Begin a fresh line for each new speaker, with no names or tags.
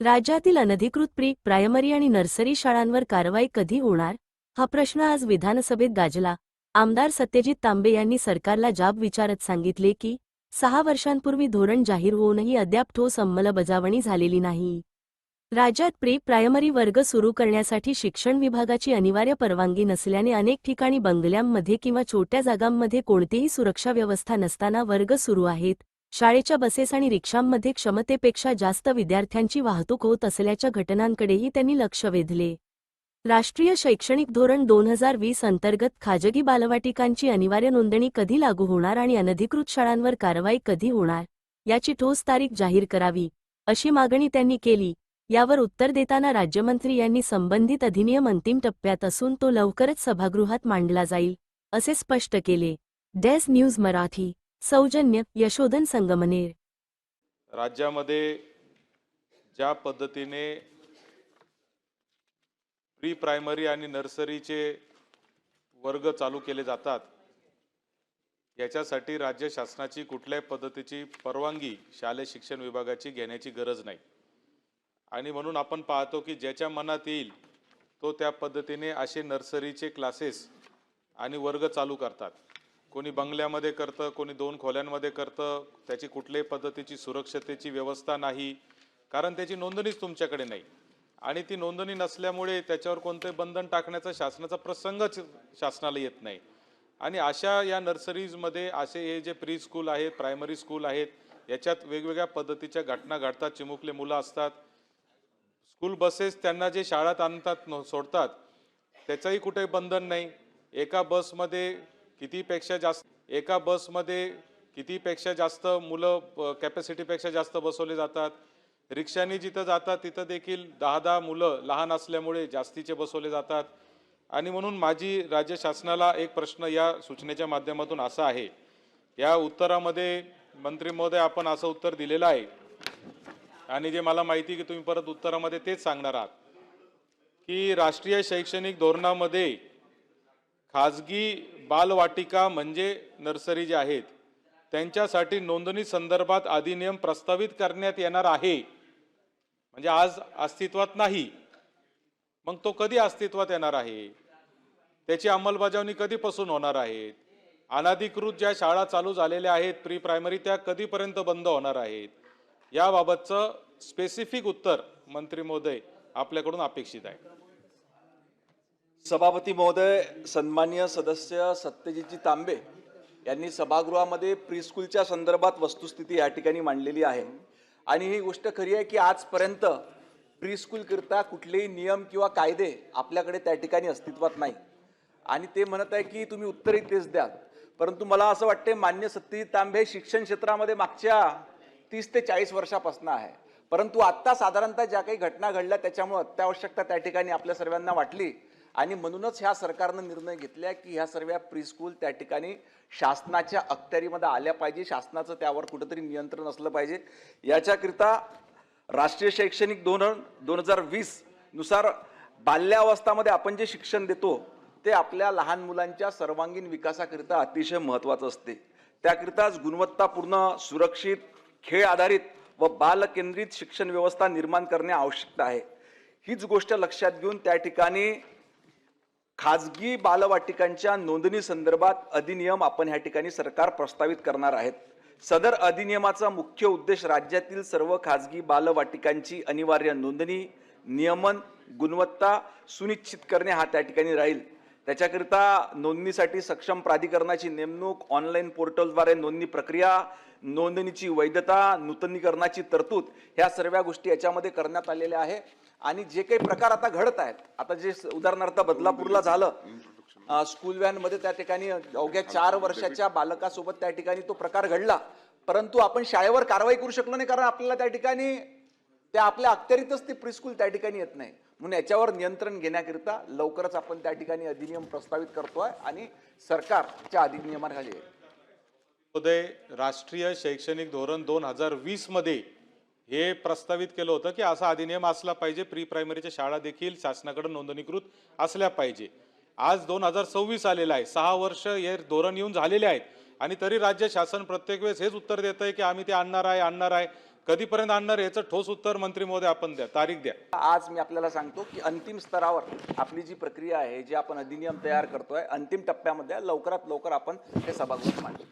राज्यातील अनधिकृत pre primary आणि नर्सरी शाळांवर कारवाई कधी होणार हा प्रश्न आज विधानसभेत गाजला। आमदार सत्यजित तांबे यांनी सरकारला जाब विचारत सांगितले की 6 वर्षांपूर्वी धोरण जाहीर होऊनही अद्याप ठोस अंमलबजावणी झालेली नाही। राज्यात प्री प्रायमरी वर्ग सुरू करण्यासाठी शिक्षण विभागाची अनिवार्य परवानगी नसल्याने अनेक ठिकाणी बंगल्यांमध्ये किंवा छोट्या जागांमध्ये कोणतीही सुरक्षा व्यवस्था नसताना वर्ग सुरू आहेत। शाळेच्या बसेस आणि रिक्षांमध्ये क्षमतेपेक्षा जास्त विद्यार्थ्यांची वाहतूक होत असल्याच्या घटनांकडेही त्यांनी लक्ष वेधले। राष्ट्रीय शैक्षणिक धोरण 2020 अंतर्गत खाजगी बालवाटिकांची अनिवार्य नोंदणी कधी लागू होणार आणि अनधिकृत शाळांवर कारवाई कधी होणार याची ठोस तारीख जाहीर करावी, अशी मागणी त्यांनी केली। यावर उत्तर देताना राज्यमंत्री यांनी संबंधित अधिनियम अंतिम टप्प्यात असून तो लवकरच सभागृहात मांडला जाईल, असे स्पष्ट केले। डेस्क न्यूज मराठी, सौजन्य यशोधन संगमनेर।
राज्यामध्ये ज्या पद्धतीने प्री प्रायमरी आणि नर्सरीचे वर्ग चालू केले जातात याच्यासाठी राज्य शासनाची कुठल्याही पद्धतीची परवानगी शालेय शिक्षण विभागाची घेण्याची गरज नाही। आणि म्हणून आपण पाहतो की ज्याच्या मनात येईल तो त्या पद्धतीने असे नर्सरीचे क्लासेस आणि वर्ग चालू करतात। कोणी बंगल्यामध्ये करतं, कोणी 2 खोल्यांमध्ये करतं, त्याची कुठल्याही पद्धतीची सुरक्षतेची व्यवस्था नाही, कारण त्याची नोंदणीच तुमच्याकडे नाही। आणि ती नोंदणी नसल्यामुळे त्याच्यावर कोणते बंधन टाकण्याचा शासनाचा प्रसंगच शासनाला येत नाही। आणि अशा या नर्सरीजमध्ये असे हे जे प्री स्कूल आहेत, प्रायमरी स्कूल आहेत, याच्यात वेगवेगळ्या पद्धतीच्या घटना घडतात। चिमुकले मुलं असतात, स्कूल बसेस त्यांना जे शाळेत आणतात सोडतात त्याचंही कुठे बंधन नाही। एका बसमध्ये कितीपेक्षा जास्त मुलं कॅपॅसिटीपेक्षा जास्त बसवले जातात। रिक्षाने जिथं जातात तिथं देखील 10-10 मुलं लहान असल्यामुळे जास्तीचे बसवले जातात। आणि म्हणून माझी राज्य शासनाला एक प्रश्न या सूचनेच्या माध्यमातून असा आहे, या उत्तरामध्ये मंत्री महोदय आपण असं उत्तर दिलेलं आहे आणि जे मला माहिती की तुम्ही परत उत्तरामध्ये तेच सांगणार आहात की राष्ट्रीय शैक्षणिक धोरणामध्ये खाजगी बालवाटिका म्हणजे नर्सरी जे आहेत त्यांच्यासाठी नोंदणी संदर्भात अधिनियम प्रस्तावित करण्यात येणार आहे। म्हणजे आज अस्तित्वात नाही, मग तो कधी अस्तित्वात येणार आहे, त्याची अंमलबजावणी कधीपासून होणार आहे, अनधिकृत ज्या शाळा चालू झालेल्या आहेत प्री प्रायमरी त्या कधीपर्यंत बंद होणार आहेत, याबाबतचं स्पेसिफिक उत्तर मंत्री महोदय आपल्याकडून अपेक्षित आहे।
सभापती महोदय, सन्माननीय सदस्य सत्यजितजी तांबे यांनी सभागृहामध्ये प्रीस्कूलच्या संदर्भात वस्तुस्थिती या ठिकाणी मांडलेली आहे। आणि ही गोष्ट खरी आहे की आजपर्यंत प्रीस्कूलकरिता कुठलेही नियम किंवा कायदे आपल्याकडे त्या ठिकाणी अस्तित्वात नाही। आणि ते म्हणत आहे की तुम्ही उत्तरही तेच द्याल, परंतु मला असं वाटते मान्य सत्यजित तांबे शिक्षण क्षेत्रामध्ये मागच्या 30 ते 40 वर्षापासून आहे, परंतु आत्ता साधारणतः ज्या काही घटना घडल्या त्याच्यामुळे अत्यावश्यकता त्या ठिकाणी आपल्या सर्वांना वाटली आणि म्हणूनच ह्या सरकारनं निर्णय घेतला की ह्या सर्व प्रीस्कूल त्या ठिकाणी शासनाच्या अखत्यारीमध्ये आल्या पाहिजे, शासनाचं त्यावर कुठेतरी नियंत्रण असलं पाहिजे। याच्याकरिता राष्ट्रीय शैक्षणिक धोरण 2020 नुसार बाल्यावस्थामध्ये आपण जे शिक्षण देतो ते आपल्या लहान मुलांच्या सर्वांगीण विकासाकरिता अतिशय महत्त्वाचं असते। त्याकरिताच गुणवत्तापूर्ण, सुरक्षित, खेळ आधारित व बालकेंद्रित शिक्षण व्यवस्था निर्माण करणे आवश्यक आहे। हीच गोष्ट लक्षात घेऊन त्या ठिकाणी खाजगी बालवाटिकांच्या नोंदणी संदर्भात अधिनियम आपण ह्या ठिकाणी सरकार प्रस्तावित करणार आहेत। सदर अधिनियमाचा मुख्य उद्देश राज्यातील सर्व खाजगी बालवाटिकांची अनिवार्य नोंदणी, नियमन, गुणवत्ता सुनिश्चित करणे हा त्या ठिकाणी राहील। त्याच्याकरिता नोंदणीसाठी सक्षम प्राधिकरणाची नेमणूक, ऑनलाईन पोर्टलद्वारे नोंदणी प्रक्रिया, नोंदणीची वैधता, नूतनीकरणाची तरतूद ह्या सर्व गोष्टी याच्यामध्ये करण्यात आलेल्या आहे। आणि जे काही प्रकार आता घडत आहेत, आता जे उदाहरणार्थ बदलापूरला झालं, स्कूल व्हॅनमध्ये त्या ठिकाणी अवघ्या 4 वर्षाच्या बालकासोबत त्या ठिकाणी तो प्रकार घडला, परंतु आपण शाळेवर कारवाई करू शकलो नाही कारण आपल्याला त्या ठिकाणी त्या आपल्या अखत्यारीतच ते प्रीस्कूल त्या ठिकाणी येत नाही। म्हणून याच्यावर नियंत्रण घेण्याकरिता लवकरच आपण त्या ठिकाणी अधिनियम प्रस्तावित करतोय आणि सरकारच्या अधिनियमाखाली
महोदय, राष्ट्रीय शैक्षणिक धोरण 2020 मध्ये हे प्रस्तावित केलं होतं की असा अधिनियम असला पाहिजे, प्री प्रायमरीच्या शाळा देखील शासनाकडे नोंदणीकृत असल्या पाहिजे। आज 2026 आलेला आहे, 6 वर्ष हे धोरण येऊन झालेले आहेत आणि तरी राज्य शासन प्रत्येक वेळेस हेच उत्तर देत आहे की आम्ही ते आणणार आहे। कधीपर्यंत आणणार याचं ठोस उत्तर मंत्री महोदय आपण द्या, तारीख द्या.
आज मी आपल्याला सांगतो की अंतिम स्तरावर आपली जी प्रक्रिया आहे, जे आपण अधिनियम तयार करतोय, अंतिम टप्प्यामध्ये लवकरात लवकर आपण हे सभागृहात मांडू.